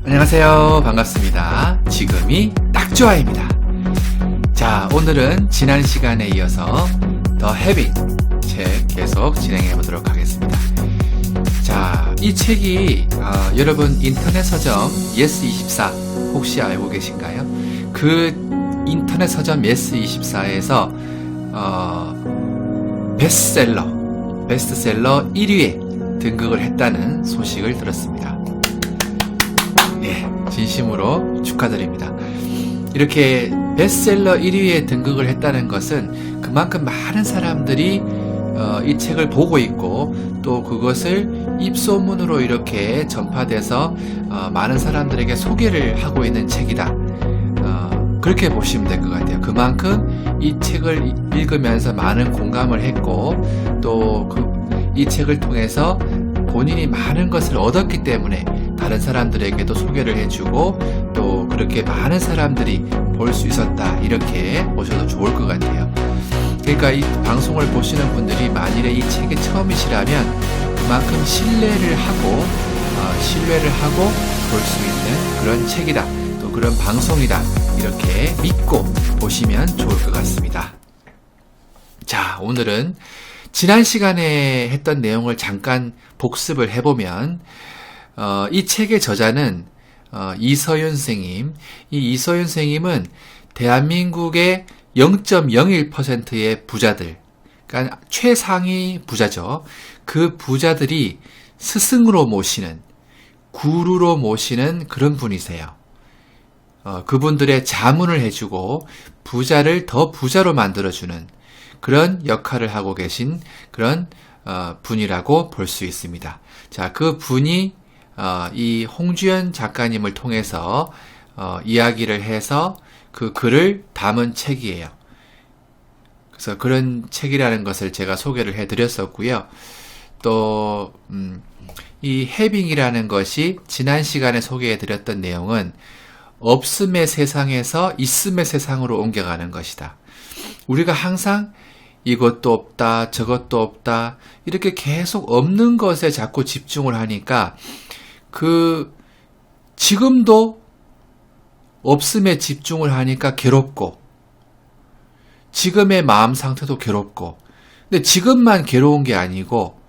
안녕하세요. 반갑습니다. 지금이 딱 좋아입니다. 자, 오늘은 지난 시간에 이어서 더 헤빗 책 계속 진행해 보도록 하겠습니다. 자, 이 책이 여러분 인터넷 서점 yes24 혹시 알고 계신가요? 그 인터넷 서점 yes24에서 베스트셀러 1위에 등극을 했다는 소식을 들었습니다. 예, 진심으로 축하드립니다. 이렇게 베스트셀러 1위에 등극을 했다는 것은 그만큼 많은 사람들이 이 책을 보고 있고 또 그것을 입소문으로 이렇게 전파돼서 많은 사람들에게 소개를 하고 있는 책이다. 그렇게 보시면 될 것 같아요. 그만큼 이 책을 읽으면서 많은 공감을 했고 또 이 책을 통해서 본인이 많은 것을 얻었기 때문에 다른 사람들에게도 소개를 해주고 또 그렇게 많은 사람들이 볼 수 있었다, 이렇게 보셔도 좋을 것 같아요. 그러니까 이 방송을 보시는 분들이 만일에 이 책이 처음이시라면 그만큼 신뢰를 하고 볼 수 있는 그런 책이다, 또 그런 방송이다, 이렇게 믿고 보시면 좋을 것 같습니다. 자, 오늘은 지난 시간에 했던 내용을 잠깐 복습을 해보면 이 책의 저자는 이서윤 선생님. 이 이서윤 선생님은 대한민국의 0.01%의 부자들, 그러니까 최상위 부자죠. 그 부자들이 스승으로 모시는, 구루로 모시는 그런 분이세요. 그분들의 자문을 해주고 부자를 더 부자로 만들어주는 그런 역할을 하고 계신 그런 분이라고 볼 수 있습니다. 자, 그 분이 이 홍주연 작가님을 통해서 이야기를 해서 그 글을 담은 책이에요. 그래서 그런 책이라는 것을 제가 소개를 해드렸었고요. 또 이 해빙이라는 것이 지난 시간에 소개해드렸던 내용은 없음의 세상에서 있음의 세상으로 옮겨가는 것이다. 우리가 항상 이것도 없다, 저것도 없다, 이렇게 계속 없는 것에 자꾸 집중을 하니까 지금도 없음에 집중을 하니까 괴롭고, 지금의 마음 상태도 괴롭고, 근데 지금만 괴로운 게 아니고,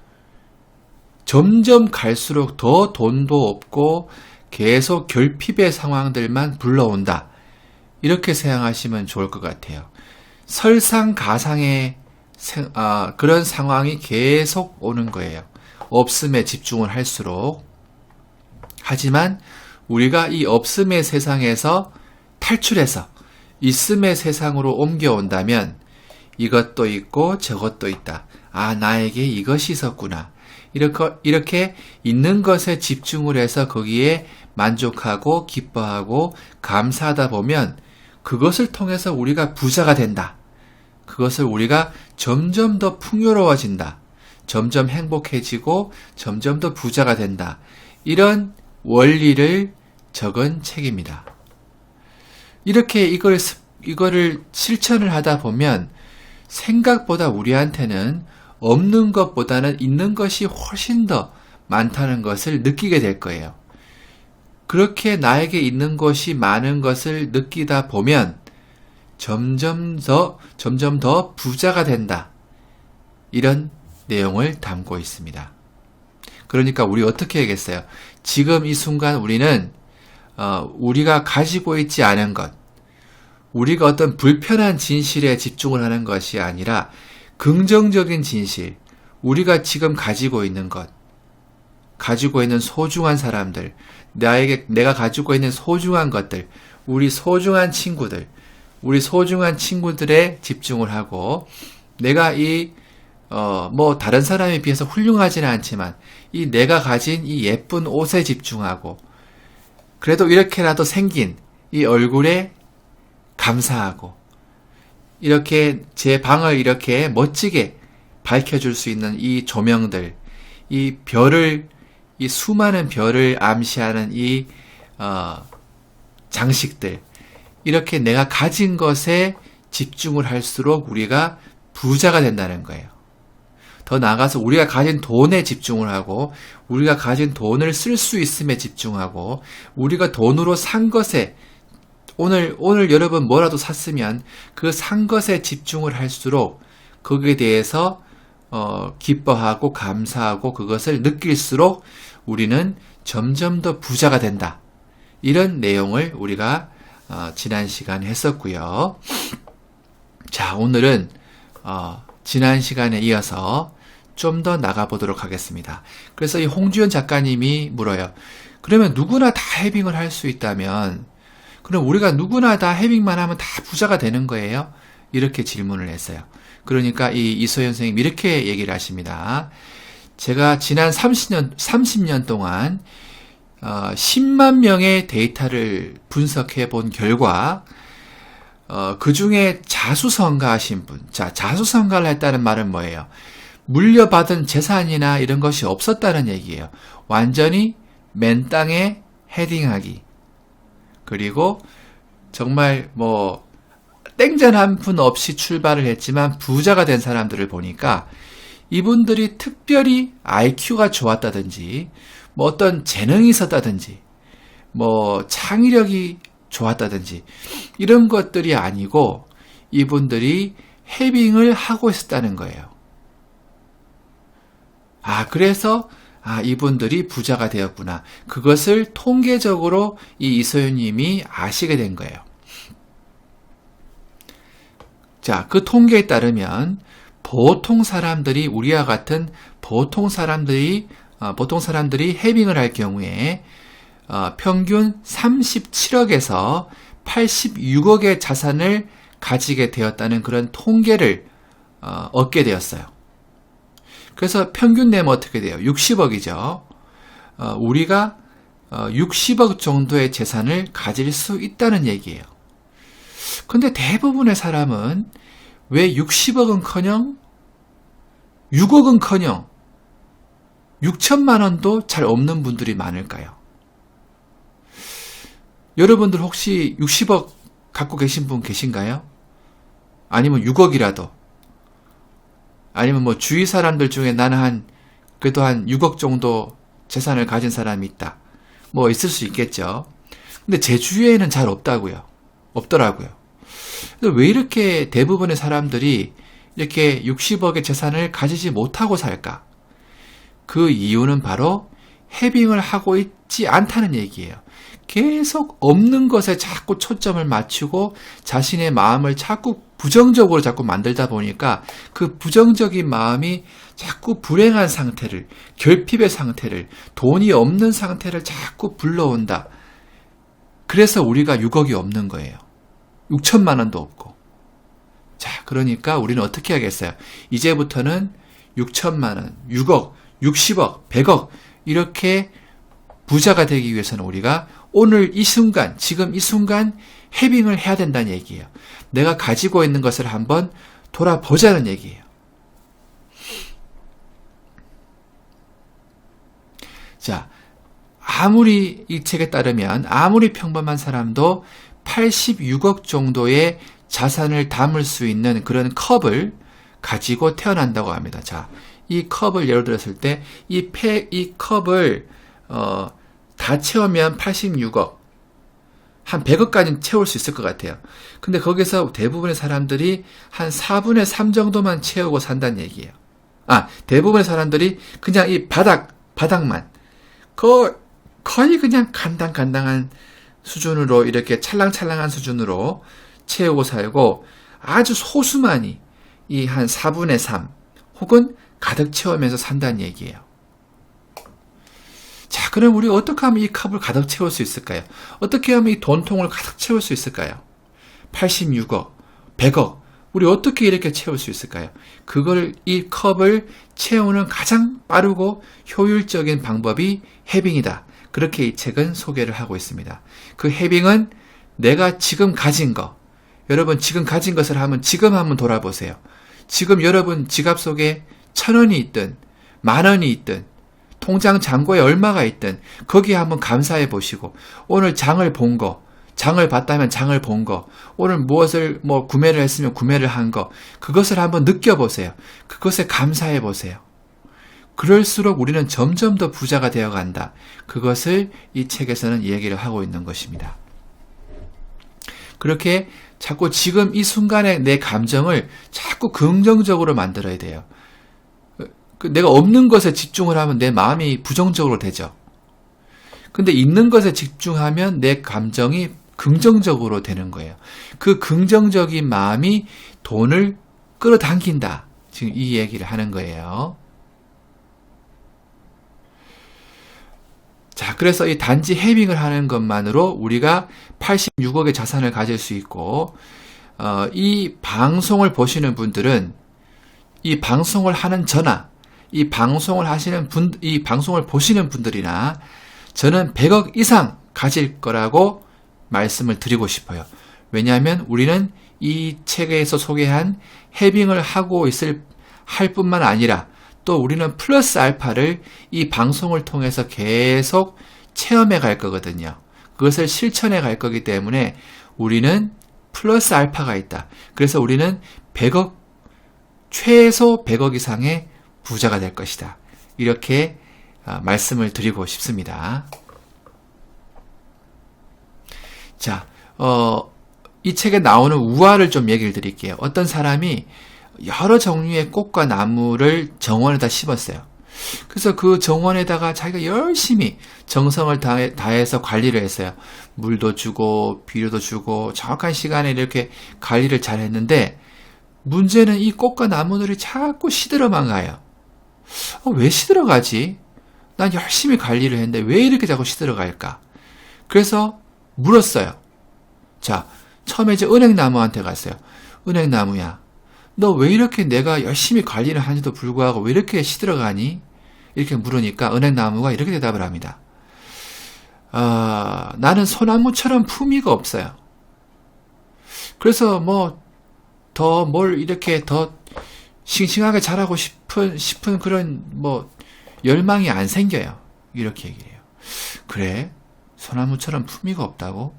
점점 갈수록 더 돈도 없고, 계속 결핍의 상황들만 불러온다. 이렇게 생각하시면 좋을 것 같아요. 설상가상의 그런 상황이 계속 오는 거예요. 없음에 집중을 할수록. 하지만 우리가 이 없음의 세상에서 탈출해서 있음의 세상으로 옮겨온다면 이것도 있고 저것도 있다. 아, 나에게 이것이 있었구나. 이렇게 있는 것에 집중을 해서 거기에 만족하고 기뻐하고 감사하다 보면 그것을 통해서 우리가 부자가 된다. 그것을 우리가 점점 더 풍요로워진다. 점점 행복해지고 점점 더 부자가 된다. 이런 원리를 적은 책입니다. 이렇게 이거를 실천을 하다 보면 생각보다 우리한테는 없는 것보다는 있는 것이 훨씬 더 많다는 것을 느끼게 될 거예요. 그렇게 나에게 있는 것이 많은 것을 느끼다 보면 점점 더 부자가 된다. 이런 내용을 담고 있습니다. 그러니까 우리 어떻게 해야겠어요? 지금 이 순간 우리는 우리가 가지고 있지 않은 것, 우리가 어떤 불편한 진실에 집중을 하는 것이 아니라 긍정적인 진실, 우리가 지금 가지고 있는 것, 가지고 있는 소중한 사람들, 내가 가지고 있는 소중한 것들, 우리 소중한 친구들에 집중을 하고, 내가 다른 사람에 비해서 훌륭하지는 않지만, 내가 가진 이 예쁜 옷에 집중하고, 그래도 이렇게라도 생긴 이 얼굴에 감사하고, 이렇게 제 방을 이렇게 멋지게 밝혀줄 수 있는 이 조명들, 이 수많은 별을 암시하는 이 장식들, 이렇게 내가 가진 것에 집중을 할수록 우리가 부자가 된다는 거예요. 더 나아가서 우리가 가진 돈에 집중을 하고 우리가 가진 돈을 쓸 수 있음에 집중하고 우리가 돈으로 산 것에 오늘 여러분 뭐라도 샀으면 그 산 것에 집중을 할수록 거기에 대해서 기뻐하고 감사하고 그것을 느낄수록 우리는 점점 더 부자가 된다. 이런 내용을 우리가 지난 시간에 했었고요. 자, 오늘은 지난 시간에 이어서 좀 더 나가보도록 하겠습니다. 그래서 이 홍주연 작가님이 물어요. 그러면 누구나 다 해빙을 할 수 있다면 그럼 우리가 누구나 다 해빙만 하면 다 부자가 되는 거예요? 이렇게 질문을 했어요. 그러니까 이 이소연 선생님이 이렇게 얘기를 하십니다. 제가 지난 30년 동안 10만 명의 데이터를 분석해 본 결과 그 중에 자수성가하신 분, 자, 자수성가를 했다는 말은 뭐예요? 물려받은 재산이나 이런 것이 없었다는 얘기예요. 완전히 맨 땅에 헤딩하기. 그리고 정말 땡전 한 푼 없이 출발을 했지만 부자가 된 사람들을 보니까 이분들이 특별히 IQ가 좋았다든지 어떤 재능이 있었다든지 창의력이 좋았다든지 이런 것들이 아니고 이분들이 해빙을 하고 있었다는 거예요. 그래서 이분들이 부자가 되었구나. 그것을 통계적으로 이 이소연 님이 아시게 된 거예요. 자, 그 통계에 따르면 보통 사람들이 우리와 같은 보통 사람들이 해빙을 할 경우에 평균 37억에서 86억의 자산을 가지게 되었다는 그런 통계를 얻게 되었어요. 그래서 평균 내면 어떻게 돼요? 60억이죠. 우리가 60억 정도의 재산을 가질 수 있다는 얘기예요. 근데 대부분의 사람은 왜 60억은커녕 6억은커녕 6천만 원도 잘 없는 분들이 많을까요? 여러분들 혹시 60억 갖고 계신 분 계신가요? 아니면 6억이라도? 아니면 주위 사람들 중에 나는 그래도 한 6억 정도 재산을 가진 사람이 있다. 있을 수 있겠죠. 근데 제 주위에는 잘 없더라고요. 왜 이렇게 대부분의 사람들이 이렇게 60억의 재산을 가지지 못하고 살까? 그 이유는 바로 해빙을 하고 있지 않다는 얘기예요. 계속 없는 것에 자꾸 초점을 맞추고 자신의 마음을 자꾸 부정적으로 자꾸 만들다 보니까 그 부정적인 마음이 자꾸 불행한 상태를, 결핍의 상태를, 돈이 없는 상태를 자꾸 불러온다. 그래서 우리가 6억이 없는 거예요. 6천만 원도 없고. 자, 그러니까 우리는 어떻게 하겠어요? 이제부터는 6천만 원, 6억, 60억, 100억 이렇게 부자가 되기 위해서는 우리가 오늘 이 순간, 지금 이 순간 해빙을 해야 된다는 얘기예요. 내가 가지고 있는 것을 한번 돌아보자는 얘기예요. 자, 아무리 이 책에 따르면 아무리 평범한 사람도 86억 정도의 자산을 담을 수 있는 그런 컵을 가지고 태어난다고 합니다. 자, 이 컵을 예를 들었을 때 이 컵을 다 채우면 86억, 한 100억까지는 채울 수 있을 것 같아요. 근데 거기서 대부분의 사람들이 한 4분의 3 정도만 채우고 산다는 얘기예요. 대부분의 사람들이 그냥 이 바닥만, 거의 그냥 간당간당한 수준으로 이렇게 찰랑찰랑한 수준으로 채우고 살고 아주 소수만이 이 한 4분의 3 혹은 가득 채우면서 산다는 얘기예요. 자, 그럼 우리 어떻게 하면 이 컵을 가득 채울 수 있을까요? 어떻게 하면 이 돈통을 가득 채울 수 있을까요? 86억, 100억, 우리 어떻게 이렇게 채울 수 있을까요? 이 컵을 채우는 가장 빠르고 효율적인 방법이 해빙이다. 그렇게 이 책은 소개를 하고 있습니다. 그 해빙은 내가 지금 가진 거, 여러분 지금 가진 것을 지금 한번 돌아보세요. 지금 여러분 지갑 속에 1,000원이 있든 10,000원이 있든 통장 잔고에 얼마가 있든 거기에 한번 감사해 보시고 오늘 장을 본 거, 장을 봤다면 장을 본 거, 오늘 무엇을 구매를 했으면 구매를 한 거, 그것을 한번 느껴보세요. 그것에 감사해 보세요. 그럴수록 우리는 점점 더 부자가 되어 간다. 그것을 이 책에서는 이야기를 하고 있는 것입니다. 그렇게 자꾸 지금 이 순간에 내 감정을 자꾸 긍정적으로 만들어야 돼요. 내가 없는 것에 집중을 하면 내 마음이 부정적으로 되죠. 근데 있는 것에 집중하면 내 감정이 긍정적으로 되는 거예요. 그 긍정적인 마음이 돈을 끌어당긴다. 지금 이 얘기를 하는 거예요. 자, 그래서 이 단지 해밍을 하는 것만으로 우리가 86억의 자산을 가질 수 있고, 이 방송을 보시는 분들은 이 방송을 하는 저나 이 방송을 하시는 이 방송을 보시는 분들이나 저는 100억 이상 가질 거라고 말씀을 드리고 싶어요. 왜냐하면 우리는 이 책에서 소개한 해빙을 할 뿐만 아니라 또 우리는 플러스 알파를 이 방송을 통해서 계속 체험해 갈 거거든요. 그것을 실천해 갈 거기 때문에 우리는 플러스 알파가 있다. 그래서 우리는 100억, 최소 100억 이상의 부자가 될 것이다. 이렇게 말씀을 드리고 싶습니다. 자, 이 책에 나오는 우화를 좀 얘기를 드릴게요. 어떤 사람이 여러 종류의 꽃과 나무를 정원에다 심었어요. 그래서 그 정원에다가 자기가 열심히 정성을 다해서 관리를 했어요. 물도 주고 비료도 주고 정확한 시간에 이렇게 관리를 잘 했는데 문제는 이 꽃과 나무들이 자꾸 시들어만 가요. 왜 시들어가지? 난 열심히 관리를 했는데 왜 이렇게 자꾸 시들어갈까? 그래서 물었어요. 자, 처음에 이제 은행나무한테 갔어요. 은행나무야, 너 왜 이렇게 내가 열심히 관리를 하는데도 불구하고 왜 이렇게 시들어가니? 이렇게 물으니까 은행나무가 이렇게 대답을 합니다. 나는 소나무처럼 품위가 없어요. 그래서 이렇게 더 싱싱하게 자라고 싶은 그런 열망이 안 생겨요. 이렇게 얘기를 해요. 그래? 소나무처럼 품위가 없다고?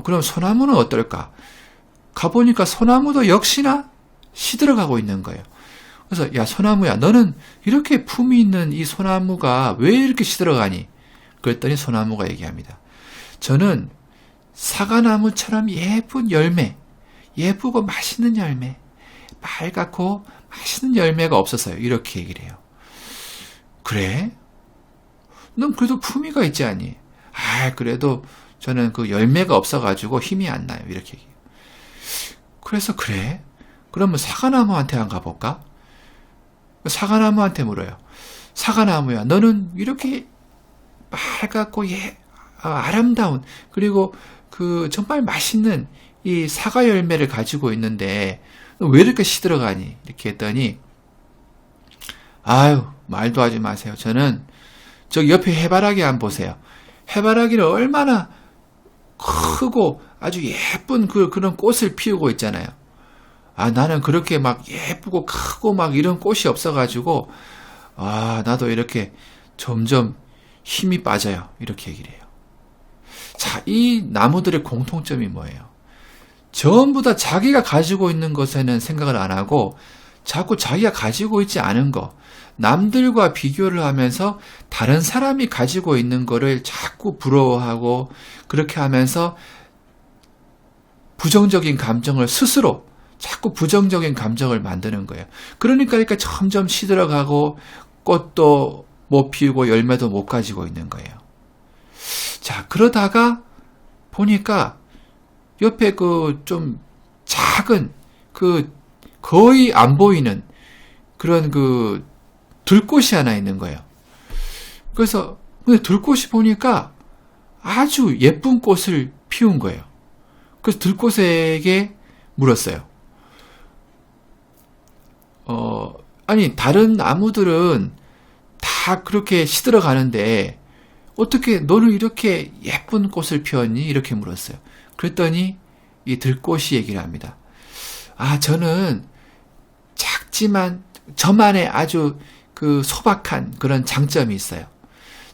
그럼 소나무는 어떨까? 가보니까 소나무도 역시나 시들어가고 있는 거예요. 그래서 야, 소나무야, 너는 이렇게 품위 있는 이 소나무가 왜 이렇게 시들어가니? 그랬더니 소나무가 얘기합니다. 저는 사과나무처럼 예쁜 열매, 예쁘고 맛있는 열매, 빨갛고 맛있는 열매가 없어서요. 이렇게 얘기를 해요. 그래? 넌 그래도 품위가 있지 않니? 그래도 저는 그 열매가 없어가지고 힘이 안 나요. 이렇게 얘기해요. 그래서 그래? 그러면 사과나무한테 한 가볼까? 사과나무한테 물어요. 사과나무야, 너는 이렇게 빨갛고 아름다운, 그리고 정말 맛있는 이 사과 열매를 가지고 있는데 왜 이렇게 시들어가니? 이렇게 했더니 말도 하지 마세요. 저는 저기 옆에 해바라기 한번 보세요. 해바라기는 얼마나 크고 아주 예쁜 그런 꽃을 피우고 있잖아요. 나는 그렇게 막 예쁘고 크고 막 이런 꽃이 없어가지고 나도 이렇게 점점 힘이 빠져요. 이렇게 얘기를 해요. 자, 이 나무들의 공통점이 뭐예요? 전부 다 자기가 가지고 있는 것에는 생각을 안 하고 자꾸 자기가 가지고 있지 않은 거, 남들과 비교를 하면서 다른 사람이 가지고 있는 거를 자꾸 부러워하고 그렇게 하면서 부정적인 감정을 스스로 자꾸 부정적인 감정을 만드는 거예요. 그러니까 점점 시들어가고 꽃도 못 피우고 열매도 못 가지고 있는 거예요. 자, 그러다가 보니까 옆에 좀 작은 거의 안 보이는 그런 들꽃이 하나 있는 거예요. 그래서 근데 들꽃이 보니까 아주 예쁜 꽃을 피운 거예요. 그래서 들꽃에게 물었어요. 다른 나무들은 다 그렇게 시들어가는데 어떻게 너는 이렇게 예쁜 꽃을 피웠니? 이렇게 물었어요. 그랬더니 이 들꽃이 얘기를 합니다. 저는 작지만 저만의 아주 소박한 그런 장점이 있어요.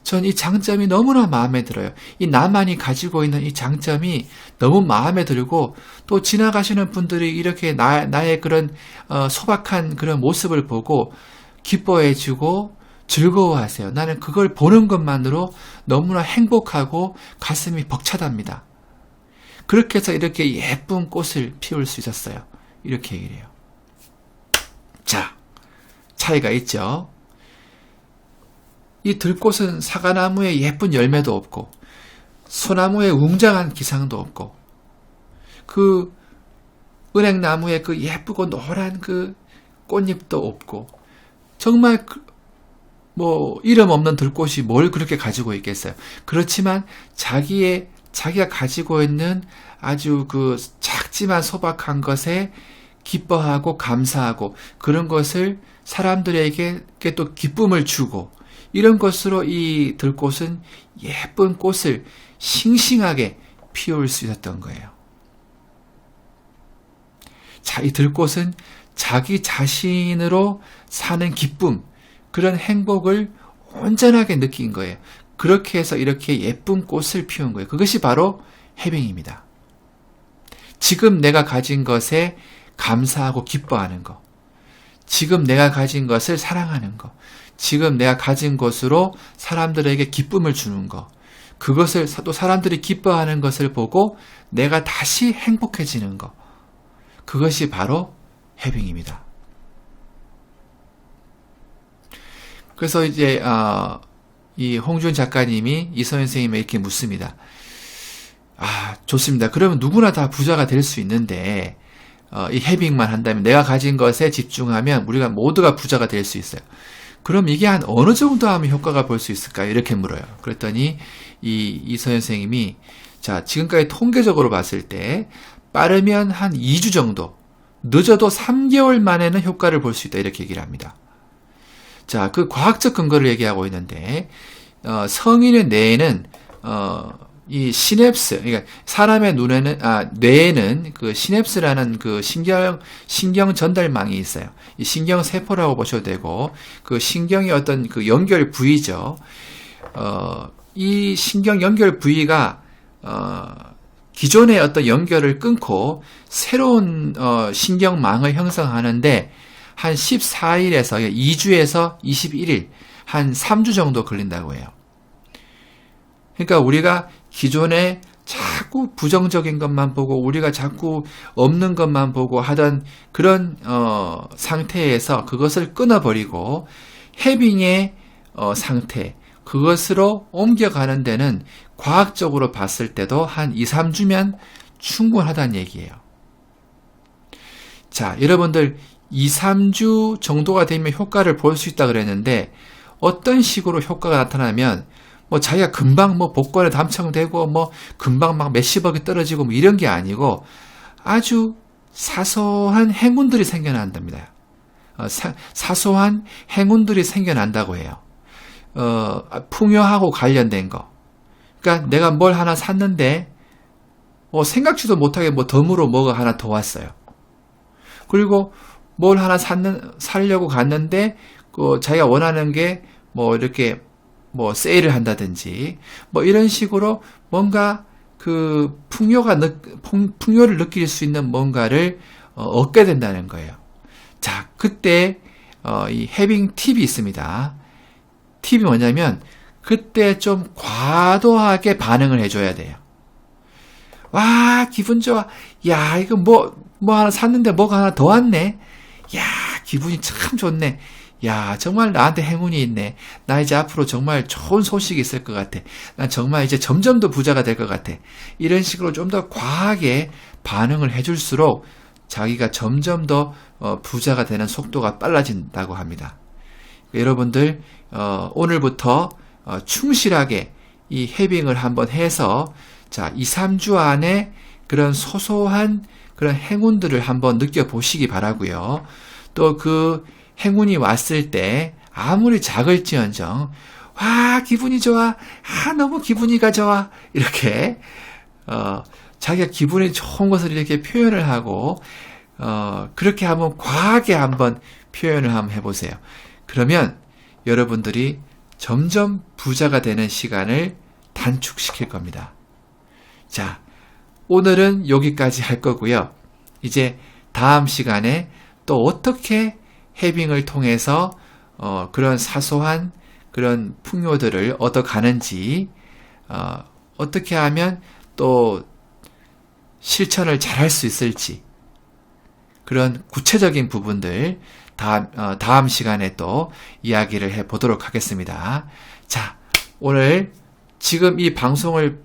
전 이 장점이 너무나 마음에 들어요. 이 나만이 가지고 있는 이 장점이 너무 마음에 들고 또 지나가시는 분들이 이렇게 나의 그런 소박한 그런 모습을 보고 기뻐해주고 즐거워하세요. 나는 그걸 보는 것만으로 너무나 행복하고 가슴이 벅차답니다. 그렇게 해서 이렇게 예쁜 꽃을 피울 수 있었어요. 이렇게 얘기를 해요. 자, 차이가 있죠. 이 들꽃은 사과나무에 예쁜 열매도 없고 소나무에 웅장한 기상도 없고 그 은행나무에 그 예쁘고 노란 그 꽃잎도 없고 정말 뭐 이름 없는 들꽃이 뭘 그렇게 가지고 있겠어요. 그렇지만 자기가 가지고 있는 아주 그 작지만 소박한 것에 기뻐하고 감사하고 그런 것을 사람들에게 또 기쁨을 주고 이런 것으로 이 들꽃은 예쁜 꽃을 싱싱하게 피울 수 있었던 거예요. 자, 이 들꽃은 자기 자신으로 사는 기쁨, 그런 행복을 온전하게 느낀 거예요. 그렇게 해서 이렇게 예쁜 꽃을 피운 거예요. 그것이 바로 해빙입니다. 지금 내가 가진 것에 감사하고 기뻐하는 것, 지금 내가 가진 것을 사랑하는 것, 지금 내가 가진 것으로 사람들에게 기쁨을 주는 것, 그것을 또 사람들이 기뻐하는 것을 보고 내가 다시 행복해지는 것, 그것이 바로 해빙입니다. 그래서 이제 이 홍준 작가님이 이서연 선생님에게 이렇게 묻습니다. 좋습니다. 그러면 누구나 다 부자가 될 수 있는데 이 해빙만 한다면 내가 가진 것에 집중하면 우리가 모두가 부자가 될 수 있어요. 그럼 이게 한 어느 정도 하면 효과가 볼 수 있을까요? 이렇게 물어요. 그랬더니 이서연 선생님이 자, 지금까지 통계적으로 봤을 때 빠르면 한 2주 정도, 늦어도 3개월 만에는 효과를 볼 수 있다. 이렇게 얘기를 합니다. 자, 그 과학적 근거를 얘기하고 있는데 성인의 뇌에는 이 시냅스, 그러니까 사람의 뇌에는 그 시냅스라는 그 신경 전달망이 있어요. 이 신경 세포라고 보셔도 되고, 그 신경의 어떤 그 연결 부위죠. 이 신경 연결 부위가 기존의 어떤 연결을 끊고 새로운 신경망을 형성하는데 한 14일에서 2주에서 21일, 한 3주 정도 걸린다고 해요. 그러니까 우리가 기존에 자꾸 부정적인 것만 보고 우리가 자꾸 없는 것만 보고 하던 그런 상태에서 그것을 끊어버리고 해빙의 상태, 그것으로 옮겨가는 데는 과학적으로 봤을 때도 한 2, 3주면 충분하다는 얘기예요. 자, 여러분들 2, 3주 정도가 되면 효과를 볼 수 있다 그랬는데 어떤 식으로 효과가 나타나면 뭐 자기가 금방 뭐 복권에 당첨되고 뭐 금방 막 몇십억이 떨어지고 뭐 이런 게 아니고 아주 사소한 행운들이 생겨난답니다. 사소한 행운들이 생겨난다고 해요. 풍요하고 관련된 거. 그러니까 내가 뭘 하나 샀는데 생각지도 못하게 뭐 덤으로 뭐가 하나 더 왔어요. 그리고 뭘 하나 사려고 갔는데 자기가 원하는 게 뭐 이렇게 뭐 세일을 한다든지 뭐 이런 식으로 뭔가 그 풍요를 느낄 수 있는 뭔가를 얻게 된다는 거예요. 자, 그때 이 해빙 팁이 있습니다. 팁이 뭐냐면 그때 좀 과도하게 반응을 해줘야 돼요. 와, 기분 좋아. 야, 이거 뭐 하나 샀는데 뭐가 하나 더 왔네. 야, 기분이 참 좋네. 야, 정말 나한테 행운이 있네. 나 이제 앞으로 정말 좋은 소식이 있을 것 같아. 난 정말 이제 점점 더 부자가 될 것 같아. 이런 식으로 좀 더 과하게 반응을 해줄수록 자기가 점점 더 부자가 되는 속도가 빨라진다고 합니다. 여러분들 오늘부터 충실하게 이 해빙을 한번 해서 자, 2, 3주 안에 그런 소소한 그런 행운들을 한번 느껴보시기 바라고요. 또 그 행운이 왔을 때 아무리 작을지언정 와, 기분이 좋아. 너무 기분이가 좋아. 이렇게 자기가 기분이 좋은 것을 이렇게 표현을 하고 그렇게 한번 과하게 한번 표현을 한번 해보세요. 그러면 여러분들이 점점 부자가 되는 시간을 단축시킬 겁니다. 자, 오늘은 여기까지 할 거고요. 이제 다음 시간에 또 어떻게 해빙을 통해서 그런 사소한 그런 풍요들을 얻어가는지, 어떻게 하면 또 실천을 잘할 수 있을지, 그런 구체적인 부분들 다음 시간에 또 이야기를 해보도록 하겠습니다. 자, 오늘 지금 이 방송을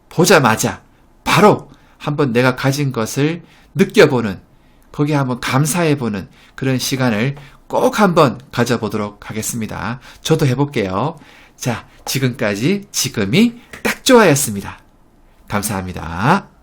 보자마자 바로 한번 내가 가진 것을 느껴보는, 거기에 한번 감사해보는 그런 시간을 꼭 한번 가져보도록 하겠습니다. 저도 해볼게요. 자, 지금까지 지금이 딱 좋아였습니다. 감사합니다.